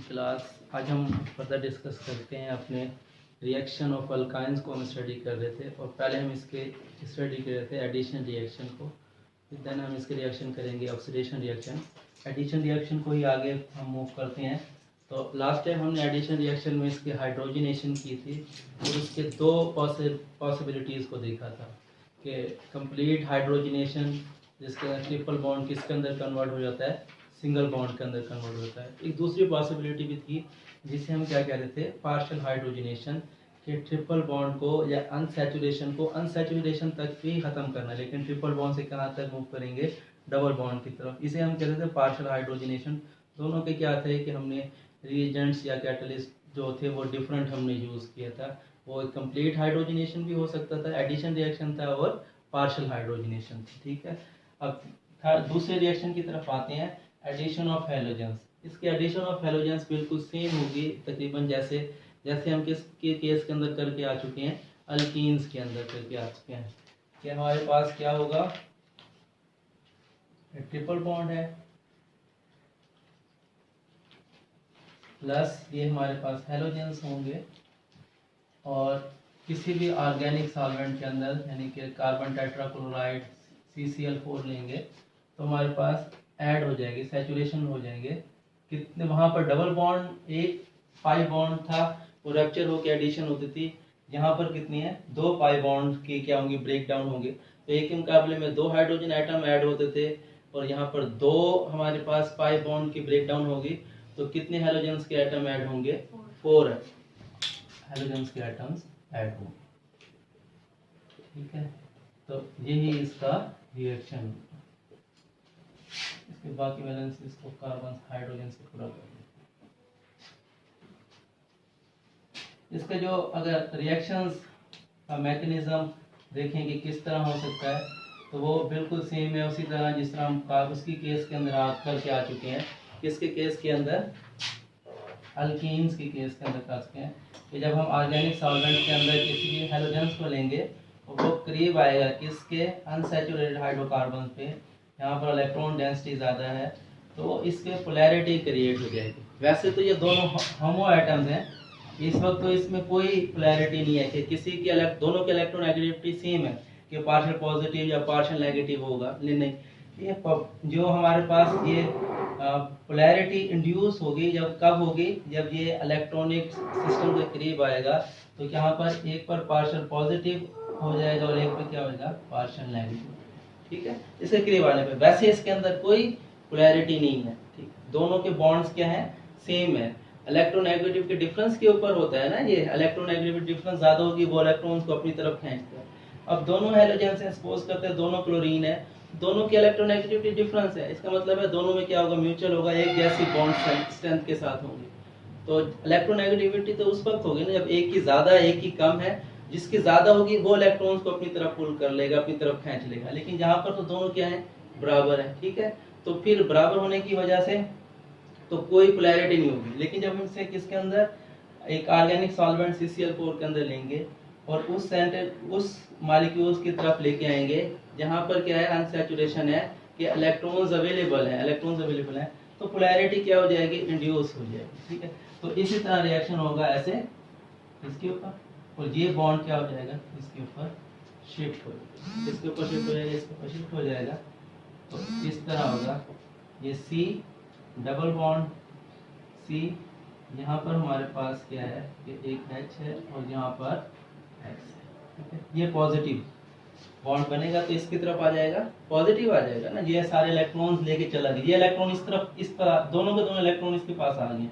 Class. आज हम further discuss करते हैं अपने रिएक्शन ऑफ अल्काइंस को हम स्टडी कर रहे थे और पहले हम इसके स्टडी कर रहे थे एडिशन रिएक्शन को, फिर देन हम इसके रिएक्शन करेंगे ऑक्सीडेशन रिएक्शन। एडिशन रिएक्शन को ही आगे हम मूव करते हैं। तो लास्ट टाइम हमने एडिशन रिएक्शन में इसके हाइड्रोजनेशन की थी और उसके दो पॉसिबिलिटीज़ को देखा था कि कंप्लीट हाइड्रोजनेशन जिसके अंदर ट्रिपल बॉन्ड किसके अंदर कन्वर्ट हो जाता है, सिंगल बॉन्ड के अंदर कन्वर्ट होता है। एक दूसरी पॉसिबिलिटी भी थी जिसे हम क्या कह रहे थे, पार्शियल हाइड्रोजनेशन के ट्रिपल बॉन्ड को या अनसैचुरेशन तक भी ख़त्म करना, लेकिन ट्रिपल बॉन्ड से कहाँ तक मूव करेंगे, डबल बॉन्ड की तरफ। इसे हम कह रहे थे पार्शियल हाइड्रोजनेशन। दोनों के क्या थे कि हमने रिएजेंट्स या कैटलिस्ट जो थे वो डिफरेंट हमने यूज़ किया था। वो कंप्लीट हाइड्रोजनेशन भी हो सकता था, एडिशन रिएक्शन था और पार्शियल हाइड्रोजनेशन थी। ठीक है, अब दूसरे रिएक्शन की तरफ आते हैं, एडिशन ऑफ हैलोजेंस। इसके एडिशन ऑफ हैलोजेंस बिल्कुल सेम होगी तकरीबन जैसे हम किसके केस के अंदर करके आ चुके हैं, अल्कीन्स के अंदर करके आ चुके हैं। कि हमारे पास क्या होगा, ट्रिपल बॉन्ड है प्लस ये हमारे पास हैलोजेंस होंगे और किसी भी ऑर्गेनिक सॉल्वेंट के अंदर यानी कि कार्बन टेट्राक्लोराइड CCl4 लेंगे तो हमारे पास ऐड हो जाएगी, सैचुरेशन हो जाएंगे। कितने वहाँ पर डबल बॉन्ड एक पाई बॉन्ड था वो रैप्चर होकर एडिशन होती थी, यहाँ पर कितनी है, दो पाई बॉन्ड की क्या होंगी, ब्रेक डाउन होंगे। तो एक के मुकाबले में दो हाइड्रोजन एटम ऐड होते थे और यहाँ पर दो हमारे पास पाई बॉन्ड की ब्रेक डाउन होगी। तो कितने हैलोजेंस के एटम ऐड होंगे, 4 हैलोजेंस के एटम्स ऐड होंगे। ठीक है, तो यही इसका रिएक्शन। इसके बाकी वैलेंस इसको कार्बन हाइड्रोजन से पूरा कर दें। इसका जो अगर रिएक्शंस का मैकेनिज्म देखें कि किस तरह हो सकता है तो वो बिल्कुल सेम है, उसी तरह जिस तरह हम उसकी केस के अंदर करके आ चुके हैं। किसके केस के अंदर, अल्कीन्स के केस के अंदर कर चुके हैं कि जब हम ऑर्गेनिक सॉल्वेंट के अंदर किसी भी हैलोजेंस को लेंगे तो वो करीब आएगा किसके, अनसैचुरेटेड हाइड्रोकार्बन पे। यहाँ पर इलेक्ट्रॉन डेंसिटी ज़्यादा है तो इसके पोलैरिटी क्रिएट हो जाएगी। वैसे तो ये दोनों होमो एटम्स हैं, इस वक्त तो इसमें कोई पोलैरिटी नहीं है कि किसी की दोनों की इलेक्ट्रॉन नेगेटिविटी सेम है कि पार्शियल पॉजिटिव या पार्शियल नेगेटिव होगा। नहीं, ये जो हमारे पास ये पोलैरिटी इंड्यूस होगी जब कब होगी, जब ये इलेक्ट्रॉनिक सिस्टम के करीब आएगा तो यहाँ पर एक पर पार्शियल पॉजिटिव हो जाएगा और एक पर क्या होगा, पार्शियल नेगेटिव। ठीक है, इसके करीब आने पे वैसे इसके अंदर कोई पोलैरिटी नहीं है। ठीक, दोनों के बॉन्ड्स क्या हैं, सेम है। इलेक्ट्रोनेगेटिव के डिफरेंस के ऊपर होता है ना, ये इलेक्ट्रोनेगेटिव डिफरेंस ज्यादा होगी वो इलेक्ट्रॉन्स को अपनी तरफ खींचता है। अब दोनों हैलोजेंस से सपोज करते हैं दोनों क्लोरीन है, दोनों की इलेक्ट्रोनेगेटिविटी डिफरेंस है, इसका मतलब है दोनों में क्या होगा, म्यूचुअल होगा, एक जैसी बॉन्ड स्ट्रेंथ के साथ होंगे। तो इलेक्ट्रोनेगेटिविटी तो उस वक्त होगी ना जब एक की ज्यादा एक की कम है। जिसकी ज्यादा होगी वो इलेक्ट्रॉन्स को अपनी तरफ पुल कर लेगा, अपनी तरफ खींच लेगा, लेकिन यहाँ पर तो दोनों क्या है, बराबर है। ठीक है, तो फिर बराबर होने की वजह से तो कोई पोलैरिटी नहीं होगी। लेकिन जब हम इसे किसके अंदर, एक ऑर्गेनिक सॉल्वेंट CCl4 के अंदर लेंगे और उस मॉलिक्यूल्स की तरफ लेके आएंगे जहाँ पर क्या है, अनसैचुरेशन है कि इलेक्ट्रॉन्स अवेलेबल है, तो पोलैरिटी क्या हो जाएगी, इंड्यूस हो जाएगी। ठीक है, तो इसी तरह रिएक्शन होगा ऐसे इसके ऊपर और ये बॉन्ड क्या हो जाएगा, इसके ऊपर शिफ्ट हो जाएगा, इसके ऊपर शिफ्ट हो जाएगा, इसके ऊपर शिफ्ट हो जाएगा। तो इस तरह होगा, ये C डबल बॉन्ड C, यहाँ पर हमारे पास क्या है कि एक H है और यहाँ पर X है। ठीक है, ये पॉजिटिव बॉन्ड बनेगा तो इसकी तरफ आ जाएगा, पॉजिटिव आ जाएगा ना, ये सारे इलेक्ट्रॉन्स लेके चला गया, ये इलेक्ट्रॉन इस तरफ, इस पर दोनों के दोनों इलेक्ट्रॉन इसके पास आ गए,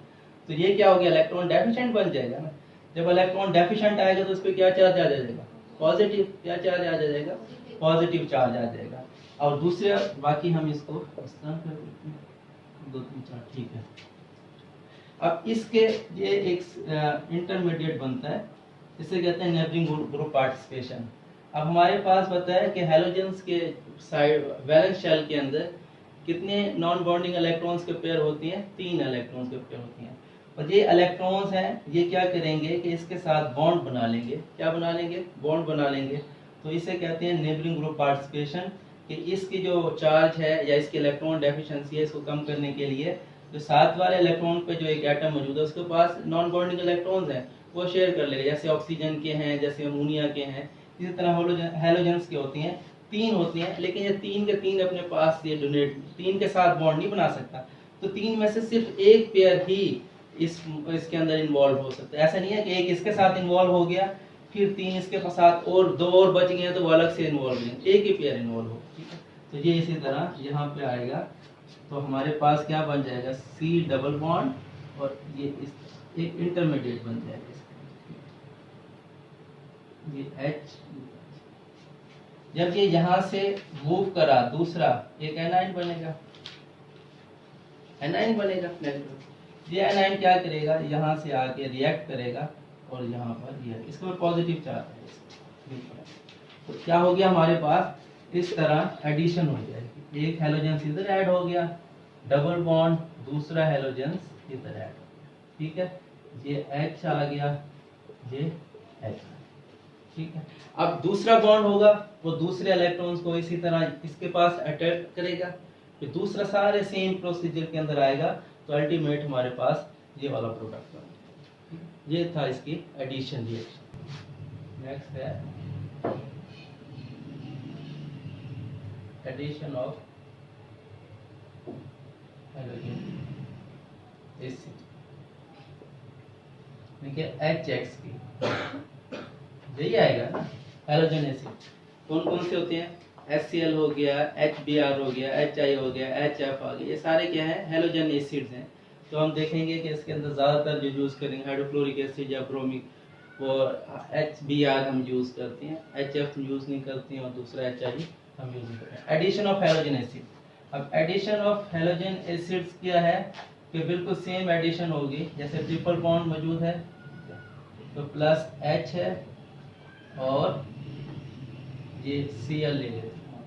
तो ये क्या हो गया, इलेक्ट्रॉन डेफिशिएंट बन जाएगा ना। जब इलेक्ट्रॉन डेफिशिएंट आएगा तो उस पर क्या चार्ज आ जाएगा, पॉजिटिव, क्या चार्ज आ जाएगा, पॉजिटिव चार्ज आ जाएगा। और दूसरे बाकी हम इसको इस तरह कर देते हैं, 2 3 4, ठीक है। अब इसके ये एक इंटरमीडिएट बनता है, इसे कहते हैं नेबरिंग ग्रुप पार्टिसिपेशन। अब हमारे पास पता है कि हैलोजेंस के साइड वैलेंस शेल के अंदर कितने नॉन बॉन्डिंग इलेक्ट्रॉन्स के पेयर होती हैं, 3 इलेक्ट्रॉन्स के पेयर होती हैं। और ये इलेक्ट्रॉन्स हैं, ये क्या करेंगे कि इसके साथ बॉन्ड बना लेंगे, क्या बना लेंगे, बॉन्ड बना लेंगे। तो इसे कहते हैं नेबरिंग ग्रुप पार्टिसिपेशन, कि इसकी जो चार्ज है या इसकी इलेक्ट्रॉन डेफिशिएंसी है इसको कम करने के लिए जो साथ वाले इलेक्ट्रॉन पे जो एक एटम मौजूद है उसके पास नॉन बॉन्डिंग इलेक्ट्रॉन्स हैं, वो शेयर कर लेगा, जैसे ऑक्सीजन के हैं, जैसे अमोनिया के हैं। इसी तरह हेलोजेंस की होती हैं, 3 होती हैं, लेकिन ये 3 के 3 अपने पास ये डोनेट 3 के साथ बॉन्ड नहीं बना सकता, तो 3 में से सिर्फ एक पेयर ही इसके अंदर इन्वॉल्व हो सकता है। ऐसा नहीं है कि एक इसके साथ इन्वॉल्व हो गया फिर 3 इसके साथ और 2 और बच गए तो वो अलग से इन्वॉल्व नहीं, एक ही पेयर इन्वॉल्व हो। ठीक है, तो ये इसी तरह यहाँ पे आएगा, तो हमारे पास क्या बन जाएगा, C डबल बॉन्ड और ये इस एक इंटरमीडिएट बन जाएगा, ये H। जब ये यहाँ से मूव करा दूसरा एक एनाइन बनेगा, एनाइन बनेगा। ये एनाइन क्या करेगा, यहाँ से आके रिएक्ट करेगा और यहाँ पर ये इसके ऊपर पॉजिटिव चार्ज है, तो क्या हो गया हमारे पास इस तरह एडिशन हो जाएगी। एक हेलोजेंस इधर ऐड हो गया, डबल बॉन्ड, दूसरा हेलोजेंस इधर ऐड, ठीक है, ये H आ गया, ये H। ठीक है, अब दूसरा बॉन्ड होगा वो दूसरे इलेक्ट्रॉन्स को इसी तरह इसके पास अटैक करेगा, फिर दूसरा सारे सेम प्रोसीजर के अंदर आएगा, तो अल्टीमेट हमारे पास ये वाला प्रोडक्ट बनेगा। ये था इसकी एडिशन रिएक्शन। नेक्स्ट है एडिशन ऑफ हेलोजन एसिड, देखिए HX की यही आएगा ना, हेलोजन एसिड कौन कौन से होते हैं, HCl हो गया, HBr हो गया, HI हो गया, HF आ गया, ये सारे क्या है, हेलोजन एसिड्स हैं। तो हम देखेंगे कि इसके अंदर ज़्यादातर जो यूज़ करेंगे हाइड्रोक्लोरिक एसिड या ब्रोमिक, वो HBr हम यूज़ करते हैं, HF यूज़ नहीं करते हैं, और दूसरा HI हम यूज़ करते हैं। एडिशन ऑफ हेलोजन एसिड, अब एडिशन ऑफ हेलोजन एसिड्स क्या है कि बिल्कुल सेम एडिशन होगी, जैसे ट्रिपल बॉन्ड मौजूद है तो प्लस H है और ये Cl ले लेते हैं,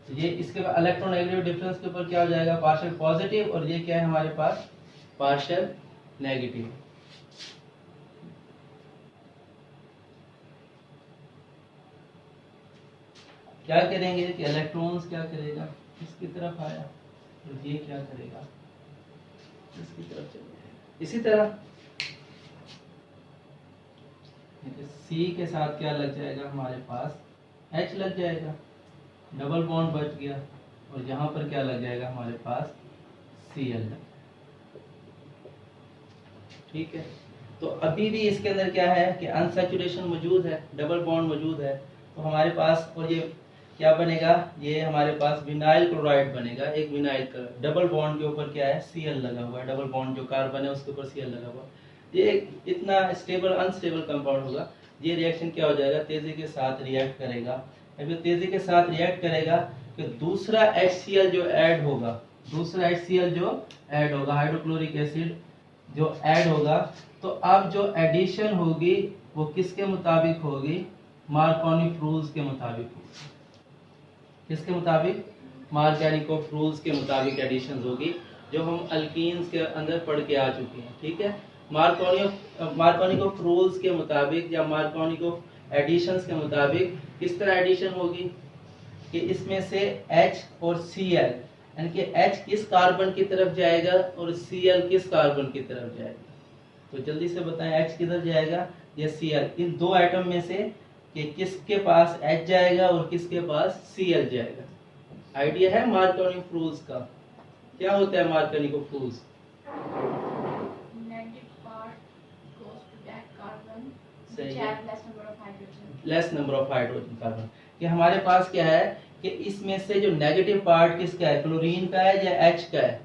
तो ये इसके बाद इलेक्ट्रोनेगेटिव डिफरेंस के ऊपर क्या हो जाएगा, पार्शियल पॉजिटिव, और ये क्या है हमारे पास पार्शियल नेगेटिव। क्या करेंगे कि इलेक्ट्रॉन्स क्या करेगा, इसकी तरफ आया, तो ये क्या करेगा, इसकी तरफ चले जाएगा। इसी तरह C के साथ क्या लग जाएगा, हमारे पास H लग जाएगा, डबल बॉन्ड बच गया, और यहाँ पर क्या लग जाएगा हमारे पास Cl। ठीक है, तो अभी भी इसके अंदर क्या है कि अनसैचुरेशन मौजूद है, डबल बॉन्ड मौजूद है, तो हमारे पास, और ये क्या बनेगा, ये हमारे पास विनाइल क्लोराइड बनेगा, एक विनाइल का डबल बॉन्ड के ऊपर क्या है Cl लगा हुआ है, डबल बॉन्ड जो कार्बन है उसके ऊपर Cl लगा हुआ है। ये इतना स्टेबल अनस्टेबल कंपाउंड होगा, ये रिएक्शन क्या हो जाएगा, तेजी के साथ रिएक्ट करेगा, अभी तेजी के साथ रिएक्ट करेगा कि दूसरा HCl जो ऐड होगा, दूसरा HCl जो ऐड होगा, हाइड्रोक्लोरिक एसिड जो ऐड होगा, तो अब जो एडिशन होगी वो किसके मुताबिक होगी, मार्कोनिक रूल्स के मुताबिक होगी। किसके मुताबिक, मार्कोनिक रूल्स के मुताबिक एडिशन होगी, जो हम अल्कीन्स के अंदर पढ़ के आ चुके हैं। ठीक है, मार्कोनिक रूल्स के मुताबिक या मार्कोनिक एडिशंस के मुताबिक किस तरह एडिशन होगी कि इसमें से H और Cl, यानी कि H किस कार्बन की तरफ जाएगा और Cl किस कार्बन की तरफ जाएगा, तो जल्दी से बताएं H किधर जाएगा या Cl, इन दो एटम में से कि किसके पास H जाएगा और किसके पास Cl जाएगा। आइडिया है मार्कोनिक रूल्स का, क्या होता है मार्कोनिक rules, less number of hydrogen carbon, कि हमारे पास क्या है कि इसमें से जो नेगेटिव पार्ट किसका है, क्लोरीन का है या H का है,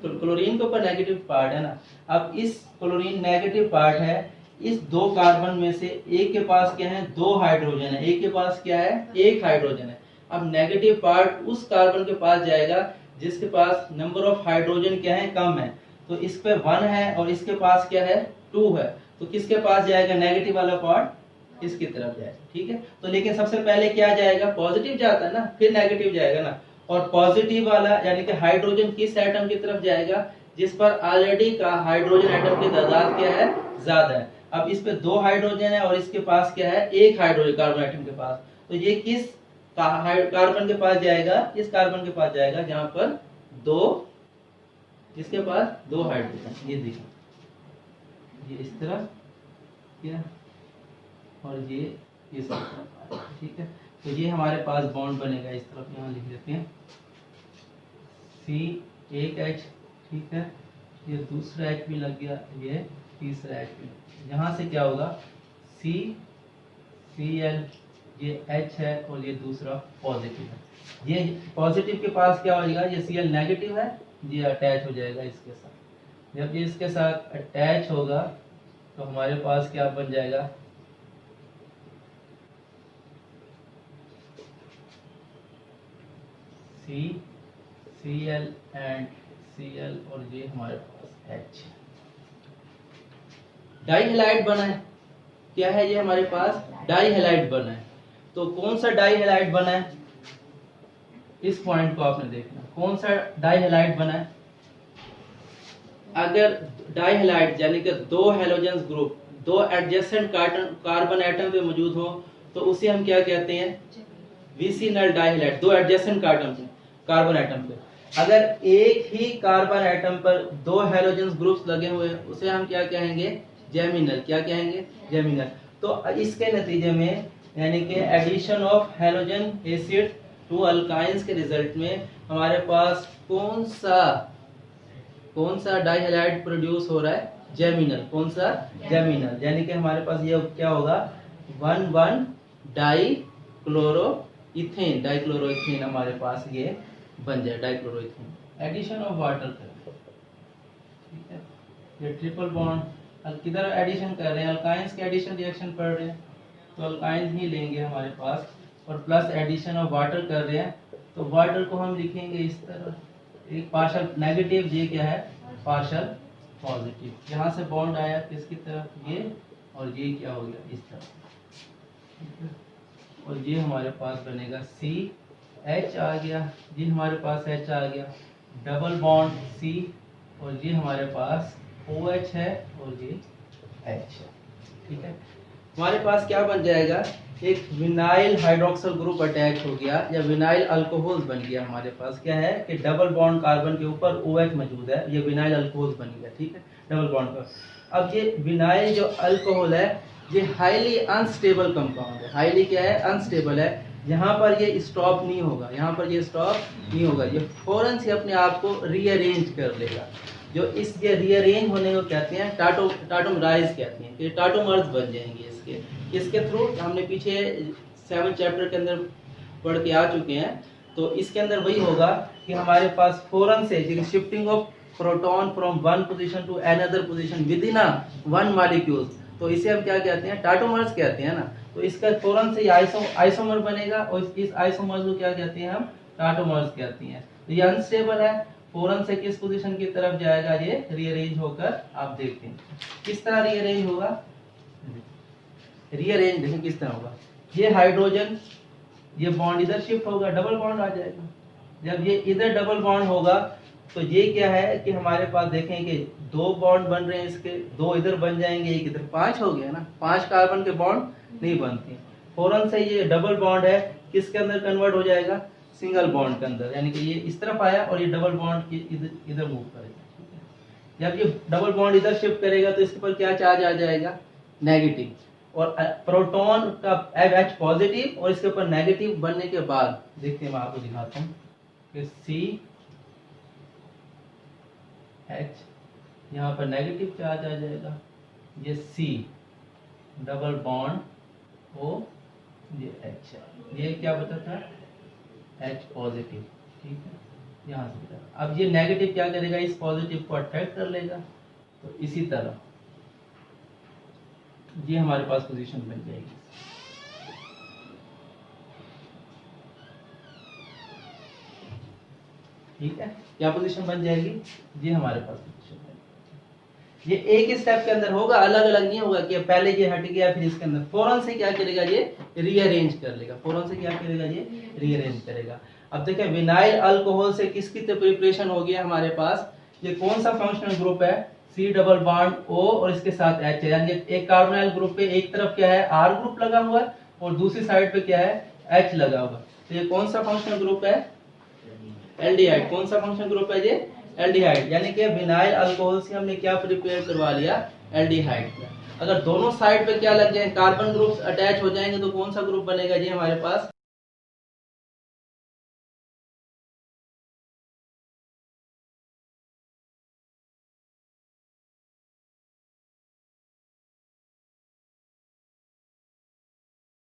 क्लोरीन के ऊपर नेगेटिव पार्ट है ना। अब इस क्लोरीन नेगेटिव पार्ट है, इस दो कार्बन में से एक के पास क्या है, दो हाइड्रोजन है, एक के पास क्या है, एक हाइड्रोजन है। अब नेगेटिव पार्ट उस कार्बन के पास जाएगा जिसके पास नंबर ऑफ हाइड्रोजन क्या है, कम है, तो इस पे 1 है और इसके पास क्या है 2 है, तो किसके पास जाएगा, नेगेटिव वाला पार्ट इसकी तरफ जाएगा। ठीक है, तो लेकिन सबसे पहले क्या जाएगा, पॉजिटिव जाता है ना, फिर नेगेटिव जाएगा ना, और पॉजिटिव वाला यानी कि हाइड्रोजन किस एटम की तरफ जाएगा, जिस पर ऑलरेडी का हाइड्रोजन एटम की तादाद क्या है, ज्यादा है। अब इस पे 2 हाइड्रोजन है और इसके पास क्या है, एक हाइड्रोजन कार्बन एटम के पास, तो ये किस कार्बन के पास जाएगा, इस कार्बन के पास जाएगा जहां पर 2 इसके पास 2 हाइड्रोजन, ये देखो, ये इस तरह क्या और ये इस तरह, ठीक है। तो ये हमारे पास बॉन्ड बनेगा इस तरफ, यहाँ लिख देते हैं C1H, ठीक है, ये दूसरा H भी लग गया, ये तीसरा H भी। यहाँ से क्या होगा CCl, ये H है और ये दूसरा पॉजिटिव है। ये पॉजिटिव के पास क्या हो जाएगा, ये Cl नेगेटिव है, ये अटैच हो जाएगा इसके साथ। जब ये इसके साथ अटैच होगा तो हमारे पास क्या बन जाएगा, Cl एंड Cl और ये हमारे पास H। डाई हैलाइड बना है, क्या है ये हमारे पास डाई हैलाइड बना है। तो कौन सा डाई हैलाइड बना है, इस पॉइंट को आपने देखना, कौन सा डाई हैलाइड बना है। अगर डाई हैलाइड यानी कि 2 halogens group 2 adjacent carbon atom पे मौजूद हो तो उसे हम क्या कहते हैं, vicinal die halide. 2 adjacent carbon atom पे अगर एक ही कार्बन एटम पर 2 हैलोजेंस ग्रुप्स लगे हुए हैं उसे हम क्या कहेंगे, जेमिनल। क्या कहेंगे, जेमिनल। तो इसके नतीजे में यानी कि addition of halogen acid to alkynes के रिजल्ट में हमारे पास कौन सा डाई हैलाइड प्रोड्यूस हो रहा है, जेमिनल। कौन सा, जेमिनल। यानी कि हमारे पास ये क्या होगा 1,1 डाइक्लोरोइथेन, डाइक्लोरोइथेन हमारे पास ये बन जाए, डाइक्लोरोइथेन। एडिशन ऑफ वाटर कर, ठीक है, ये ट्रिपल बॉन्ड किधर एडिशन कर रहे हैं, अल्काइंस के एडिशन रिएक्शन पढ़ रहे हैं तो अल्काइंस ही लेंगे हमारे पास, और प्लस एडिशन ऑफ वाटर कर रहे हैं तो वाटर को हम लिखेंगे इस तरह, एक पार्शियल नेगेटिव, ये क्या है पार्शियल पॉजिटिव। यहाँ से बॉन्ड आया किसकी तरफ, ये, और ये क्या हो गया इस तरफ, और ये हमारे पास बनेगा CH आ गया, ये हमारे पास H आ गया, डबल बॉन्ड C, और ये हमारे पास OH है और ये H है, ठीक है। हमारे पास क्या बन जाएगा, एक विनाइल हाइड्रोक्सिल ग्रुप अटैच हो गया या विनाइल अल्कोहल बन गया। हमारे पास क्या है कि डबल बॉन्ड कार्बन के ऊपर OH मौजूद है, ये विनाइल अल्कोहल बन गया, ठीक है, डबल बॉन्ड पर। अब ये विनाइल जो अल्कोहल है ये हाईली अनस्टेबल कंपाउंड है, हाईली क्या है, अनस्टेबल है। यहाँ पर ये स्टॉप नहीं होगा, यहाँ पर ये स्टॉप नहीं होगा, ये फौरन से अपने आप को रीअरेंज कर लेगा। जो ये रीअरेंज होने को कहते हैं टाटोमराइज कहते हैं, कि टाटोमर्स बन जाएंगे इसके थ्रू। हमने पीछे 7 चैप्टर के अंदर पढ़ के आ चुके हैं, तो इसके अंदर वही होगा कि हमारे पास फौरन से shifting of proton from one position to another position within one molecule, तो इसे हम क्या कहते हैं, टाटोमर्स कहते हैं ना। तो इसका फौरन से आइसोमर बनेगा और इस आइसोमर्स को क्या कहते हैं, हम टाटोमर्स कहते हैं। तो ये अनस्टेबल है, फौरन से किस पोजीशन की तरफ जाएगा, ये रीअरेंज होकर, आप देखते हैं किस तरह रीअरेंज होगा, रीअरेंज देखें किस तरह होगा। ये हाइड्रोजन, ये बॉन्ड इधर शिफ्ट होगा, डबल बॉन्ड आ जाएगा। जब ये इधर डबल बॉन्ड होगा तो ये क्या है कि हमारे पास देखें कि 2 बॉन्ड बन रहे हैं, इसके 2 इधर बन जाएंगे, एक इधर, 5 हो गया ना, 5 कार्बन के बॉन्ड नहीं बनते। फौरन से ये डबल बॉन्ड है किसके अंदर कन्वर्ट हो जाएगा, सिंगल बॉन्ड के अंदर, यानी कि ये इस तरफ आया और ये डबल बॉन्ड इधर मूव करेगा। जब ये डबल बॉन्ड इधर शिफ्ट करेगा तो इसके ऊपर क्या चार्ज आ जाएगा, नेगेटिव, और प्रोटॉन का H पॉजिटिव और इसके ऊपर नेगेटिव बनने के बाद देखते हैं, मैं आपको दिखाता हूँ कि CH यहाँ पर नेगेटिव चार्ज आ जाएगा, ये C डबल बॉन्ड O, ये H, ये क्या बता था, H पॉजिटिव, ठीक है, यहाँ से बता। अब ये नेगेटिव क्या करेगा, इस पॉजिटिव को अट्रैक्ट कर लेगा, तो इसी तरह ये हमारे पास पोजीशन बन जाएगी। ठीक है, क्या पोजीशन बन जाएगी, ये हमारे पास पोजीशन बन जाएगी। ये एक स्टेप के अंदर होगा, अलग अलग नहीं होगा कि पहले ये हट गया फिर इसके अंदर, फौरन से क्या करेगा, ये रीअरेंज कर लेगा, फौरन से क्या करेगा, ये रीअरेंज करेगा। अब देखिए विनाइल अल्कोहल से किसकी प्रिपरेशन हो गया हमारे पास, ये कौन सा फंक्शनल ग्रुप है, C डबल बॉन्ड O और इसके साथ H है, यानी एक कार्बोनाइल ग्रुप पे एक तरफ क्या है, R ग्रुप लगा हुआ है और दूसरी साइड पे क्या है, H लगा हुआ है। तो ये कौन सा फंक्शनल ग्रुप है, एल्डिहाइड। कौन सा फंक्शनल ग्रुप है, ये एल्डिहाइड, यानी कि विनाइल अल्कोहल से हमने क्या प्रिपेयर करवा लिया, एल्डिहाइड। अगर दोनों साइड पे क्या लग जाए, कार्बन ग्रुप्स अटैच हो जाएंगे तो कौन सा ग्रुप बनेगा जी हमारे पास,